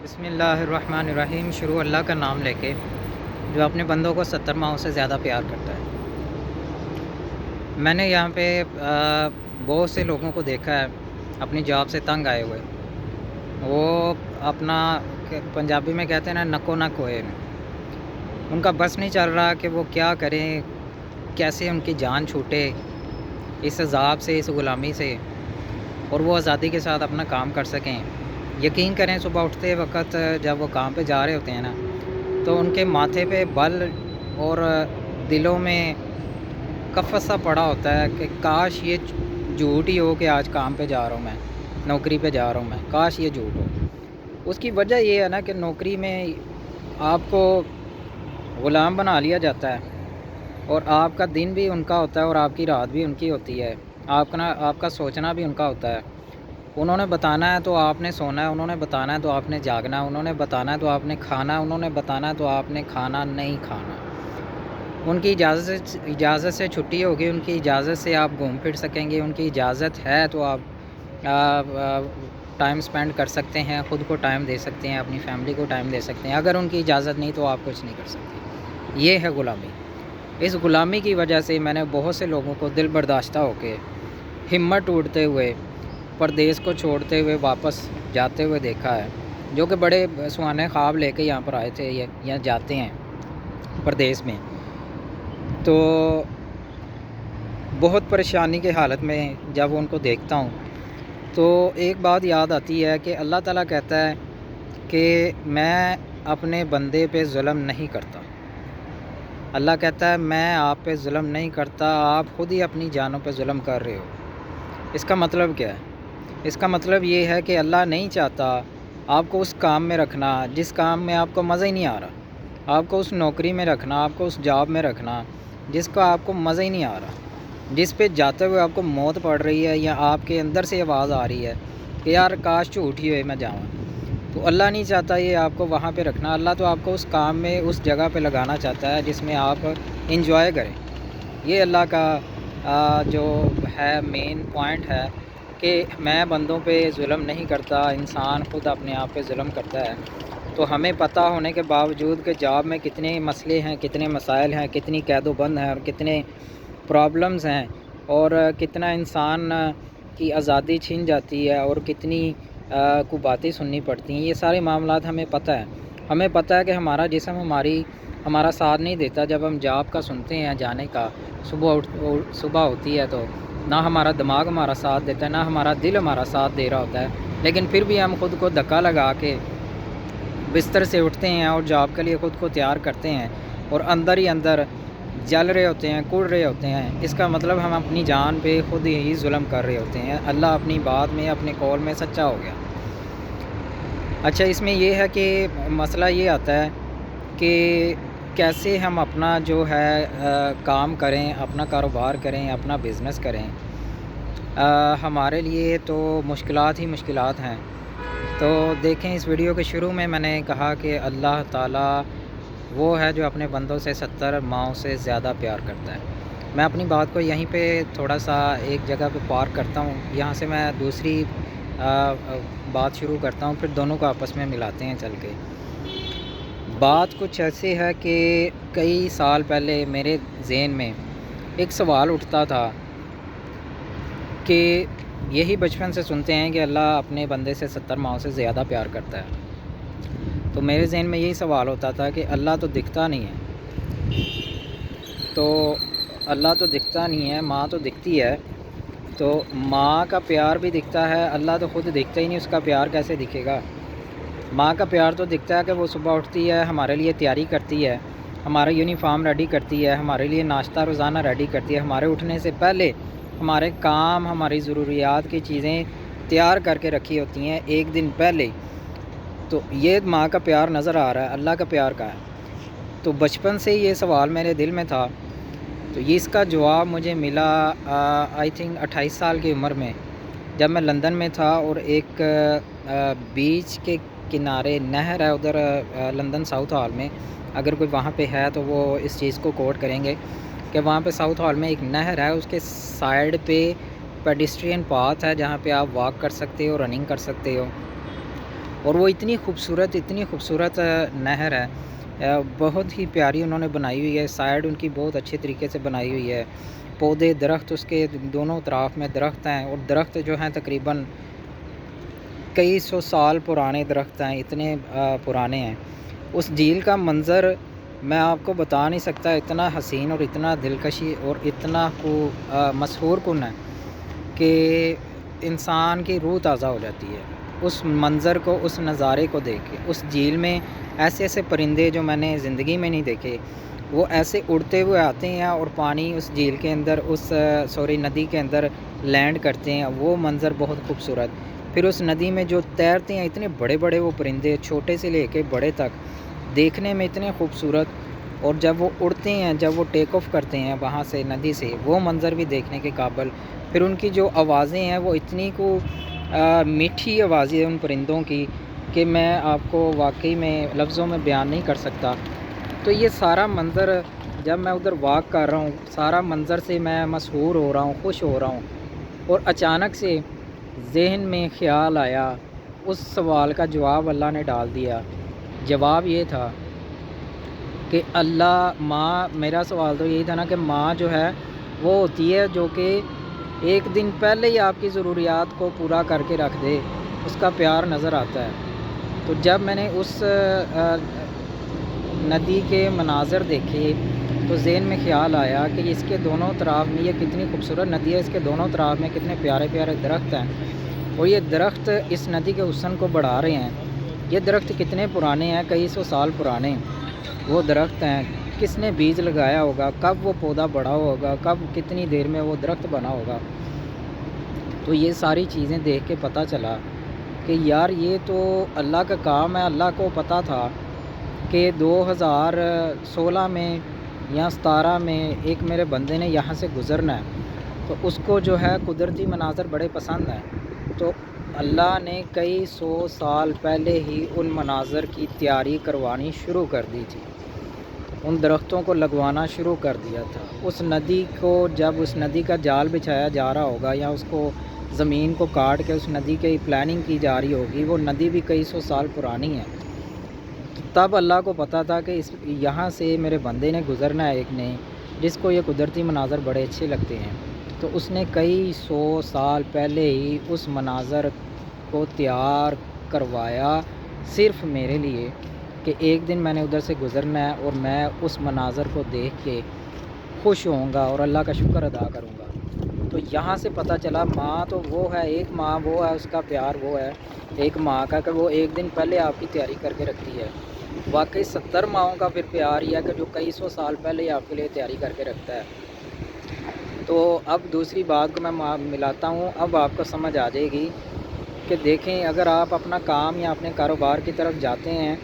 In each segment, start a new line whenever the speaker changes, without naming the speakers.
بسم اللہ الرحمن الرحیم۔ شروع اللہ کا نام لے کے جو اپنے بندوں کو 70 ماہوں سے زیادہ پیار کرتا ہے۔ میں نے یہاں پہ بہت سے لوگوں کو دیکھا ہے اپنی جاب سے تنگ آئے ہوئے، وہ اپنا پنجابی میں کہتے ہیں نا نکو نک ہوئے، ان کا بس نہیں چل رہا کہ وہ کیا کریں، کیسے ان کی جان چھوٹے اس عذاب سے، اس غلامی سے، اور وہ آزادی کے ساتھ اپنا کام کر سکیں۔ یقین کریں صبح اٹھتے وقت جب وہ کام پہ جا رہے ہوتے ہیں نا، تو ان کے ماتھے پہ بل اور دلوں میں کفس سا پڑا ہوتا ہے کہ کاش یہ جھوٹ ہی ہو کہ آج کام پہ جا رہا ہوں، میں نوکری پہ جا رہا ہوں، میں کاش یہ جھوٹ ہو۔ اس کی وجہ یہ ہے نا کہ نوکری میں آپ کو غلام بنا لیا جاتا ہے، اور آپ کا دن بھی ان کا ہوتا ہے اور آپ کی رات بھی ان کی ہوتی ہے، آپ کا سوچنا بھی ان کا ہوتا ہے۔ انہوں نے بتانا ہے تو آپ نے سونا ہے، انہوں نے بتانا ہے تو آپ نے جاگنا ہے، انہوں نے بتانا ہے تو آپ نے کھانا ہے، انہوں نے بتانا ہے تو آپ نے کھانا نہیں کھانا۔ ان کی اجازت سے چھٹی ہوگی، ان کی اجازت سے آپ گھوم پھر سکیں گے، ان کی اجازت ہے تو آپ ٹائم سپینڈ کر سکتے ہیں، خود کو ٹائم دے سکتے ہیں، اپنی فیملی کو ٹائم دے سکتے ہیں۔ اگر ان کی اجازت نہیں تو آپ کچھ نہیں کر سکتے۔ یہ ہے غلامی۔ اس غلامی کی وجہ سے میں نے بہت سے لوگوں کو دل برداشتہ ہو کے، ہمت ٹوٹتے ہوئے، پردیس کو چھوڑتے ہوئے واپس جاتے ہوئے دیکھا ہے، جو کہ بڑے سہانے خواب لے کے یہاں پر آئے تھے یا جاتے ہیں پردیس میں، تو بہت پریشانی کے حالت میں جب ان کو دیکھتا ہوں تو ایک بات یاد آتی ہے کہ اللہ تعالیٰ کہتا ہے کہ میں اپنے بندے پہ ظلم نہیں کرتا۔ اللہ کہتا ہے میں آپ پہ ظلم نہیں کرتا، آپ خود ہی اپنی جانوں پہ ظلم کر رہے ہو۔ اس کا مطلب کیا ہے؟ اس کا مطلب یہ ہے کہ اللہ نہیں چاہتا آپ کو اس کام میں رکھنا جس کام میں آپ کو مزہ ہی نہیں آ رہا، آپ کو اس نوکری میں رکھنا، آپ کو اس جاب میں رکھنا جس کا آپ کو مزہ ہی نہیں آ رہا، جس پہ جاتے ہوئے آپ کو موت پڑ رہی ہے، یا آپ کے اندر سے آواز آ رہی ہے کہ یار کاش جھوٹ ہی ہوئے میں جاؤں۔ تو اللہ نہیں چاہتا یہ آپ کو وہاں پہ رکھنا، اللہ تو آپ کو اس کام میں، اس جگہ پہ لگانا چاہتا ہے جس میں آپ انجوائے کریں۔ یہ اللہ کا جو ہے مین پوائنٹ ہے کہ میں بندوں پہ ظلم نہیں کرتا، انسان خود اپنے آپ پہ ظلم کرتا ہے۔ تو ہمیں پتہ ہونے کے باوجود کہ جاب میں کتنے مسئلے ہیں، کتنے مسائل ہیں، کتنی قید و بند ہیں، اور کتنے پرابلمز ہیں، اور کتنا انسان کی آزادی چھین جاتی ہے، اور کتنی کو باتیں سننی پڑتی ہیں، یہ سارے معاملات ہمیں پتہ ہے۔ ہمیں پتہ ہے کہ ہمارا جسم ہمارا ساتھ نہیں دیتا جب ہم جاب کا سنتے ہیں جانے کا، صبح ہوتی ہے تو نہ ہمارا دماغ ہمارا ساتھ دیتا ہے، نہ ہمارا دل ہمارا ساتھ دے رہا ہوتا ہے، لیکن پھر بھی ہم خود کو دھکا لگا کے بستر سے اٹھتے ہیں اور جاب کے لیے خود کو تیار کرتے ہیں، اور اندر ہی اندر جل رہے ہوتے ہیں، کڑ رہے ہوتے ہیں۔ اس کا مطلب ہم اپنی جان پہ خود ہی ظلم کر رہے ہوتے ہیں۔ اللہ اپنی بات میں، اپنے قول میں سچا ہو گیا۔ اچھا، اس میں یہ ہے کہ مسئلہ یہ آتا ہے کہ کیسے ہم اپنا جو ہے کام کریں، اپنا کاروبار کریں، اپنا بزنس کریں۔ ہمارے لیے تو مشکلات ہی مشکلات ہیں۔ تو دیکھیں، اس ویڈیو کے شروع میں نے کہا کہ اللہ تعالیٰ وہ ہے جو اپنے بندوں سے 70 ماہوں سے زیادہ پیار کرتا ہے۔ میں اپنی بات کو یہیں پہ تھوڑا سا ایک جگہ پہ پارک کرتا ہوں، یہاں سے میں دوسری بات شروع کرتا ہوں، پھر دونوں کو آپس میں ملاتے ہیں چل کے۔ بات کچھ ایسی ہے کہ کئی سال پہلے میرے ذہن میں ایک سوال اٹھتا تھا کہ یہی بچپن سے سنتے ہیں کہ اللہ اپنے بندے سے 70 ماہوں سے زیادہ پیار کرتا ہے، تو میرے ذہن میں یہی سوال ہوتا تھا کہ اللہ تو دکھتا نہیں ہے، تو اللہ تو دکھتا نہیں ہے، ماں تو دکھتی ہے، تو ماں کا پیار بھی دکھتا ہے، اللہ تو خود دکھتا ہی نہیں، اس کا پیار کیسے دکھے گا؟ ماں کا پیار تو دکھتا ہے کہ وہ صبح اٹھتی ہے، ہمارے لیے تیاری کرتی ہے، ہمارا یونیفارم ریڈی کرتی ہے، ہمارے لیے ناشتہ روزانہ ریڈی کرتی ہے، ہمارے اٹھنے سے پہلے ہمارے کام، ہماری ضروریات کی چیزیں تیار کر کے رکھی ہوتی ہیں ایک دن پہلے۔ تو یہ ماں کا پیار نظر آ رہا ہے، اللہ کا پیار کہاں ہے؟ تو بچپن سے یہ سوال میرے دل میں تھا، تو یہ اس کا جواب مجھے ملا آئی تھنک 28 سال کی عمر میں، جب میں لندن میں تھا، اور ایک بیچ کے کنارے نہر ہے ادھر لندن ساؤتھ ہال میں، اگر کوئی وہاں پہ ہے تو وہ اس چیز کو کوٹ کریں گے کہ وہاں پہ ساؤتھ ہال میں ایک نہر ہے، اس کے سائڈ پہ پیڈسٹرین پاتھ ہے جہاں پہ آپ واک کر سکتے ہو، رننگ کر سکتے ہو، اور وہ اتنی خوبصورت نہر ہے، بہت ہی پیاری انہوں نے بنائی ہوئی ہے، سائڈ ان کی بہت اچھے طریقے سے بنائی ہوئی ہے، پودے درخت اس کے دونوں طرف میں درخت ہیں، اور درخت جو ہیں تقریباً کئی سو سال پرانے درخت ہیں، اتنے پرانے ہیں۔ اس جھیل کا منظر میں آپ کو بتا نہیں سکتا، اتنا حسین اور اتنا دلکشی اور اتنا مسحور کن ہے کہ انسان کی روح تازہ ہو جاتی ہے اس منظر کو، اس نظارے کو دیکھ کے۔ اس جھیل میں ایسے پرندے جو میں نے زندگی میں نہیں دیکھے، وہ ایسے اڑتے ہوئے آتے ہیں اور پانی اس جھیل کے اندر ندی کے اندر لینڈ کرتے ہیں، وہ منظر بہت خوبصورت۔ پھر اس ندی میں جو تیرتے ہیں اتنے بڑے بڑے وہ پرندے، چھوٹے سے لے کے بڑے تک، دیکھنے میں اتنے خوبصورت، اور جب وہ اڑتے ہیں، جب وہ ٹیک آف کرتے ہیں وہاں سے ندی سے، وہ منظر بھی دیکھنے کے قابل۔ پھر ان کی جو آوازیں ہیں وہ اتنی میٹھی آوازیں ہیں ان پرندوں کی کہ میں آپ کو واقعی میں لفظوں میں بیان نہیں کر سکتا۔ تو یہ سارا منظر جب میں ادھر واک کر رہا ہوں، سارا منظر سے میں مسحور ہو رہا ہوں، خوش ہو رہا ہوں، اور اچانک سے ذہن میں خیال آیا، اس سوال کا جواب اللہ نے ڈال دیا۔ جواب یہ تھا کہ میرا سوال تو یہی تھا نا کہ ماں جو ہے وہ ہوتی ہے جو کہ ایک دن پہلے ہی آپ کی ضروریات کو پورا کر کے رکھ دے، اس کا پیار نظر آتا ہے۔ تو جب میں نے اس ندی کے مناظر دیکھے تو ذہن میں خیال آیا کہ اس کے دونوں طرف میں یہ کتنی خوبصورت ندی ہے، اس کے دونوں طرف میں کتنے پیارے پیارے درخت ہیں، اور یہ درخت اس ندی کے حسن کو بڑھا رہے ہیں۔ یہ درخت کتنے پرانے ہیں، کئی سو سال پرانے وہ درخت ہیں۔ کس نے بیج لگایا ہوگا، کب وہ پودا بڑا ہوگا، کب کتنی دیر میں وہ درخت بنا ہوگا۔ تو یہ ساری چیزیں دیکھ کے پتہ چلا کہ یار یہ تو اللہ کا کام ہے۔ اللہ کو پتہ تھا کہ 2016 میں یا 17 میں ایک میرے بندے نے یہاں سے گزرنا ہے، تو اس کو جو ہے قدرتی مناظر بڑے پسند ہیں، تو اللہ نے کئی سو سال پہلے ہی ان مناظر کی تیاری کروانی شروع کر دی تھی، ان درختوں کو لگوانا شروع کر دیا تھا۔ اس ندی کو جب اس ندی کا جال بچھایا جا رہا ہوگا یا اس کو زمین کو کاٹ کے اس ندی کی پلاننگ کی جا رہی ہوگی، وہ ندی بھی کئی سو سال پرانی ہے، تب اللہ کو پتہ تھا کہ یہاں سے میرے بندے نے گزرنا ہے، ایک نے جس کو یہ قدرتی مناظر بڑے اچھے لگتے ہیں، تو اس نے کئی سو سال پہلے ہی اس مناظر کو تیار کروایا صرف میرے لیے کہ ایک دن میں نے ادھر سے گزرنا ہے اور میں اس مناظر کو دیکھ کے خوش ہوں گا اور اللہ کا شکر ادا کروں گا۔ تو یہاں سے پتہ چلا ماں تو وہ ہے، ایک ماں وہ ہے، اس کا پیار وہ ہے ایک ماں کا کہ وہ ایک دن پہلے آپ کی تیاری کر کے رکھتی ہے۔ واقعی 70 ماؤں کا پھر پیار ہی ہے کہ جو کئی سو سال پہلے ہی آپ کے لیے تیاری کر کے رکھتا ہے۔ تو اب دوسری بات کو میں ملاتا ہوں، اب آپ کو سمجھ آ جائے گی کہ دیکھیں اگر آپ اپنا کام یا اپنے کاروبار کی طرف جاتے ہیں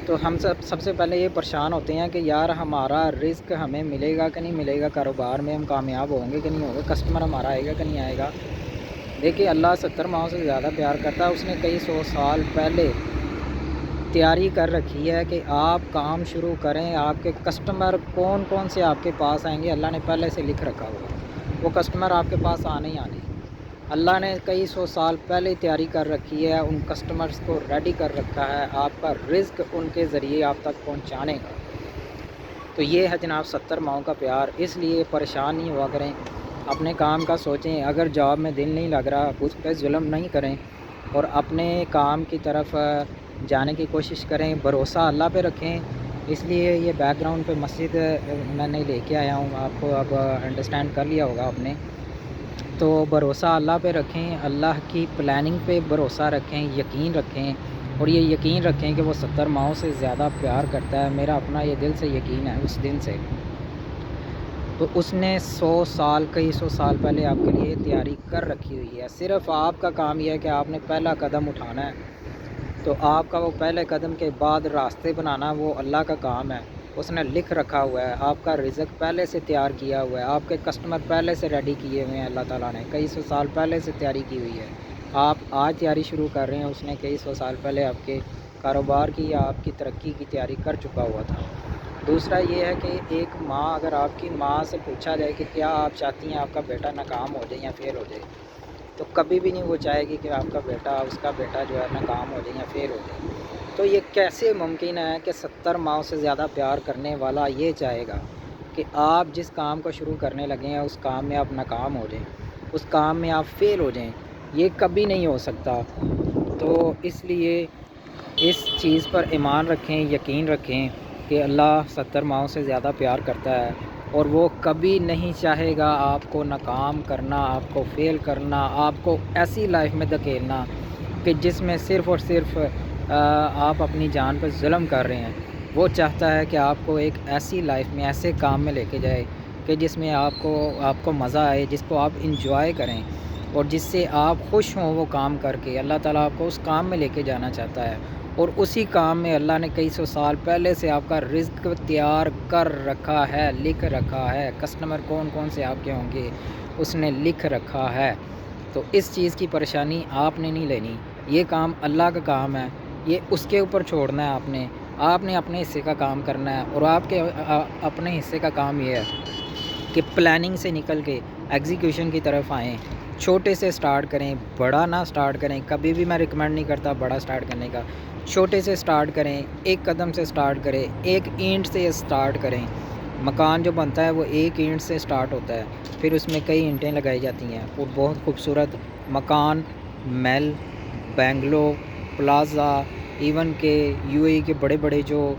تو ہم سب سے پہلے یہ پریشان ہوتے ہیں کہ یار ہمارا رزق ہمیں ملے گا کہ نہیں ملے گا، کاروبار میں ہم کامیاب ہوں گے کہ نہیں ہوں گے، کسٹمر ہمارا آئے گا کہ نہیں آئے گا۔ دیکھیے اللہ 70 ماہوں سے زیادہ پیار کرتا ہے، اس نے کئی سو سال پہلے تیاری کر رکھی ہے کہ آپ کام شروع کریں، آپ کے کسٹمر کون کون سے آپ کے پاس آئیں گے، اللہ نے پہلے سے لکھ رکھا ہوا، وہ کسٹمر آپ کے پاس آنے ہی آنے، اللہ نے کئی سو سال پہلے تیاری کر رکھی ہے، ان کسٹمرز کو ریڈی کر رکھا ہے آپ کا رزق ان کے ذریعے آپ تک پہنچانے کا۔ تو یہ ہے جناب 70 ماہوں کا پیار۔ اس لیے پریشان نہیں ہوا کریں، اپنے کام کا سوچیں، اگر جاب میں دل نہیں لگ رہا اس پہ ظلم نہیں کریں اور اپنے کام کی طرف جانے کی کوشش کریں، بھروسہ اللہ پہ رکھیں۔ اس لیے یہ بیک گراؤنڈ پہ مسجد میں نے لے کے آیا ہوں، آپ کو اب انڈرسٹینڈ کر لیا ہوگا آپ نے۔ تو بھروسہ اللہ پہ رکھیں، اللہ کی پلاننگ پہ بھروسہ رکھیں، یقین رکھیں، اور یہ یقین رکھیں کہ وہ 70 ماہوں سے زیادہ پیار کرتا ہے، میرا اپنا یہ دل سے یقین ہے اس دن سے۔ تو اس نے 100 سال کئی سو سال پہلے آپ کے لیے تیاری کر رکھی ہوئی ہے، صرف آپ کا کام یہ ہے کہ آپ نے پہلا قدم اٹھانا ہے۔ تو آپ کا وہ پہلے قدم کے بعد راستے بنانا وہ اللہ کا کام ہے، اس نے لکھ رکھا ہوا ہے، آپ کا رزق پہلے سے تیار کیا ہوا ہے، آپ کے کسٹمر پہلے سے ریڈی کیے ہوئے ہیں، اللہ تعالیٰ نے کئی سو سال پہلے سے تیاری کی ہوئی ہے۔ آپ آج تیاری شروع کر رہے ہیں، اس نے کئی سو سال پہلے آپ کے کاروبار کی یا آپ کی ترقی کی تیاری کر چکا ہوا تھا۔ دوسرا یہ ہے کہ ایک ماں، اگر آپ کی ماں سے پوچھا جائے کہ کیا آپ چاہتی ہیں آپ کا بیٹا ناکام ہو جائے یا فیل ہو جائے، تو تو کبھی بھی نہیں وہ چاہے گی کہ آپ کا بیٹا اس کا بیٹا جو ہے ناکام ہو جائے یا فیل ہو جائے۔ تو یہ کیسے ممکن ہے کہ 70 ماؤں سے زیادہ پیار کرنے والا یہ چاہے گا کہ آپ جس کام کو شروع کرنے لگے ہیں اس کام میں آپ ناکام ہو جائیں، اس کام میں آپ فیل ہو جائیں؟ یہ کبھی نہیں ہو سکتا۔ تو اس لیے اس چیز پر ایمان رکھیں، یقین رکھیں کہ اللہ 70 ماؤں سے زیادہ پیار کرتا ہے، اور وہ کبھی نہیں چاہے گا آپ کو ناکام کرنا، آپ کو فیل کرنا، آپ کو ایسی لائف میں دھکیلنا کہ جس میں صرف اور صرف آپ اپنی جان پر ظلم کر رہے ہیں۔ وہ چاہتا ہے کہ آپ کو ایک ایسی لائف میں، ایسے کام میں لے کے جائے کہ جس میں آپ کو مزہ آئے، جس کو آپ انجوائے کریں، اور جس سے آپ خوش ہوں وہ کام کر کے۔ اللہ تعالیٰ آپ کو اس کام میں لے کے جانا چاہتا ہے، اور اسی کام میں اللہ نے کئی سو سال پہلے سے آپ کا رزق تیار کر رکھا ہے، لکھ رکھا ہے۔ کسٹمر کون کون سے آپ کے ہوں گے اس نے لکھ رکھا ہے۔ تو اس چیز کی پریشانی آپ نے نہیں لینی، یہ کام اللہ کا کام ہے، یہ اس کے اوپر چھوڑنا ہے۔ آپ نے اپنے حصے کا کام کرنا ہے، اور آپ کے اپنے حصے کا کام یہ ہے کہ پلاننگ سے نکل کے ایگزیکیوشن کی طرف آئیں۔ چھوٹے سے سٹارٹ کریں، بڑا نہ سٹارٹ کریں۔ کبھی بھی میں ریکمینڈ نہیں کرتا بڑا سٹارٹ کرنے کا، چھوٹے سے سٹارٹ کریں، ایک قدم سے سٹارٹ کریں، ایک اینٹ سے سٹارٹ کریں۔ مکان جو بنتا ہے وہ ایک اینٹ سے سٹارٹ ہوتا ہے، پھر اس میں کئی اینٹیں لگائی جاتی ہیں، اور بہت خوبصورت مکان، محل، بنگلو، پلازا، ایون کہ یو اے کے بڑے بڑے جو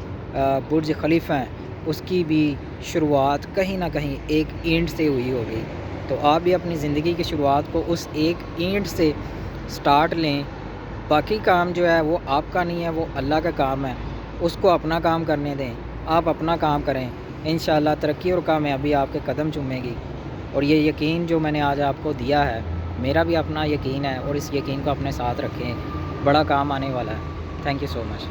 برج خلیفہ ہیں اس کی بھی شروعات کہیں نہ کہیں ایک اینٹ سے ہوئی ہوگی۔ تو آپ بھی اپنی زندگی کی شروعات کو اس ایک اینٹ سے سٹارٹ لیں۔ باقی کام جو ہے وہ آپ کا نہیں ہے، وہ اللہ کا کام ہے، اس کو اپنا کام کرنے دیں، آپ اپنا کام کریں۔ انشاءاللہ ترقی اور کامیابی آپ کے قدم چومے گی۔ اور یہ یقین جو میں نے آج آپ کو دیا ہے، میرا بھی اپنا یقین ہے، اور اس یقین کو اپنے ساتھ رکھیں، بڑا کام آنے والا ہے۔ Thank you so much.